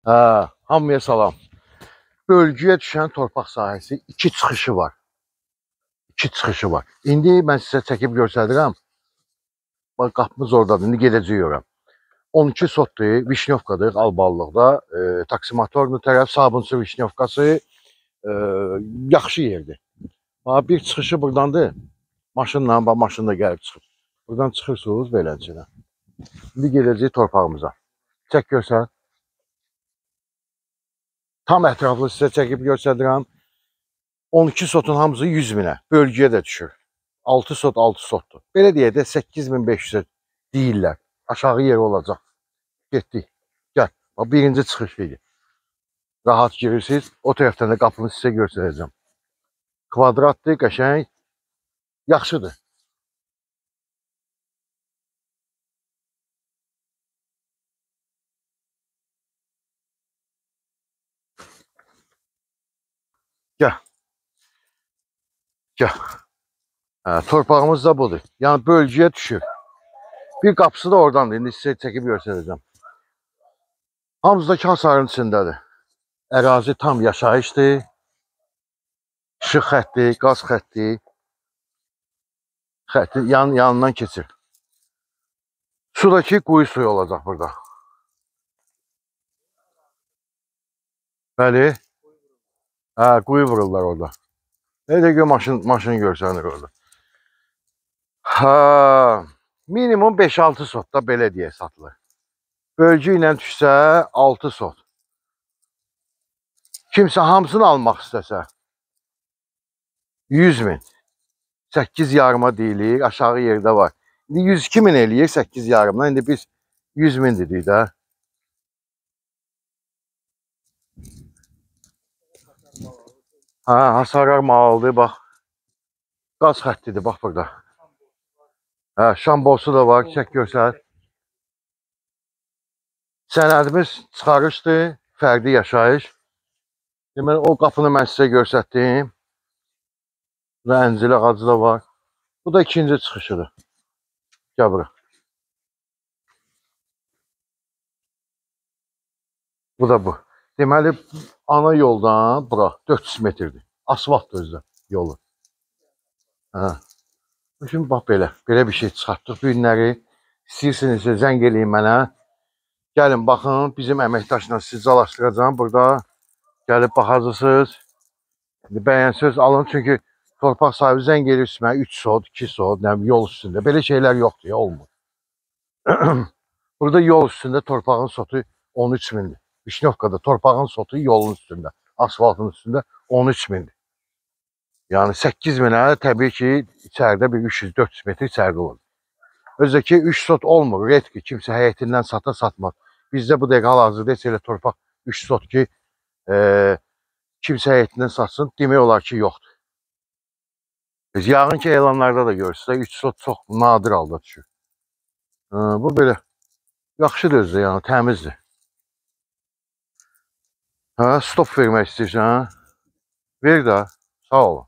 Hamıya salam. Bölgüyə düşən torpaq sahəsi iki çıxışı var. İndi mən sizə çəkib göstərirəm. Bax, qapımız oradadır. İndi gedəcəyik ora. 12 sotdur, Vişnyovkadır, Alballıqda. Taksimatorlu tərəf, Sabunçu Vişnyovkası yaxşı yerdir. Bax, bir çıxışı buradandır. Maşınla, bax, maşınla gəlib çıxıb. Buradan çıxırsınız beləncə. İndi gedəcəyik torpağımıza. Çək göstər. Tam ətraflı sizə çəkib göstərirəm. 12 sotun hamısı 100 minə. Bölgəyə də düşür. 6 sotdur. Belə deyək də 8500 deyirlər. Aşağı yeri olacaq. Getdik. Gəl. Bax, birinci çıxış idi. Rahat girirsiniz. O tərəfdən də qapını sizə göstərəcəm. Kvadratdır, qəşəng. Yaxşıdır. Gəl. Torpağımız da budur. Yəni bölgəyə düşür. Bir qapısı da oradandır. İndi sizə çəkib göstərəcəm. Hamısı da hasarın içindədir. Ərazi tam yaşayışdır. İşıq xətti, qaz xətti. Xəttin yanından keçir. Sudakı quyu suyu olacaq burada. Bəli. Quyu vururlar orada. Elə ki maşın görsənir orada. Minimum 5-6 sotda belə deyə satılır. Bölgü ilə düşsə 6 sot. Kimsə hamısını almaq istəsə 100 min. 8 yarıma deyilir, aşağı yerdə var. İndi 102 min eləyir 8 yarımdan. İndi biz 100 min dedik də. Hasarlar malıdır, bax. Qaz xəttidir, bax burada. Şambosu da var, çək göstər. Sənədimiz çıxarışdır, fərqli yaşayış. Deməli, o qapını mən sizə göstərdim. Burada əncil ağacı da var. Bu da ikinci çıxışıdır. Gəl bura. Bu da bu. Deməli, ana yoldan bura 400 metrdir. Asfaltdır özdə yolu. Şimdi bax belə bir şey çıxartdıq bu günləri. İstəyirsinizsə zəng eləyin mənə. Gəlin baxın, bizim əməkdaşla sizi calaşdıracağım. Burada gəlib baxacaqsınız. Bəyənsiniz, alın. Çünki torpaq sahibi zəng eləyir mənə 3 sot, 2 sot, yol üstündə. Belə şeylər yoxdur, olmur. Burada yol üstündə torpağın sotu 13 mindir. Vişnyovkada torpağın sotu yolun üstündə, asfaltın üstündə 13 mindir. Yəni 8 minə təbii ki, içəridə bir 300-400 metr içəridə olur. Özdəki 3 sot olmur, redki, kimsə həyətindən satmaz. Bizdə bu dəqiqə hal-hazırda heç elə torpaq 3 sot ki, kimsə həyətindən satsın, demək olar ki, yoxdur. Biz yağın ki, elanlarda da görürsünüz, 3 sot çox nadir halda düşür. Bu belə yaxşıdır özdə, yəni təmizdir. Stop vermək istəyirsən, ver də, sağ olun.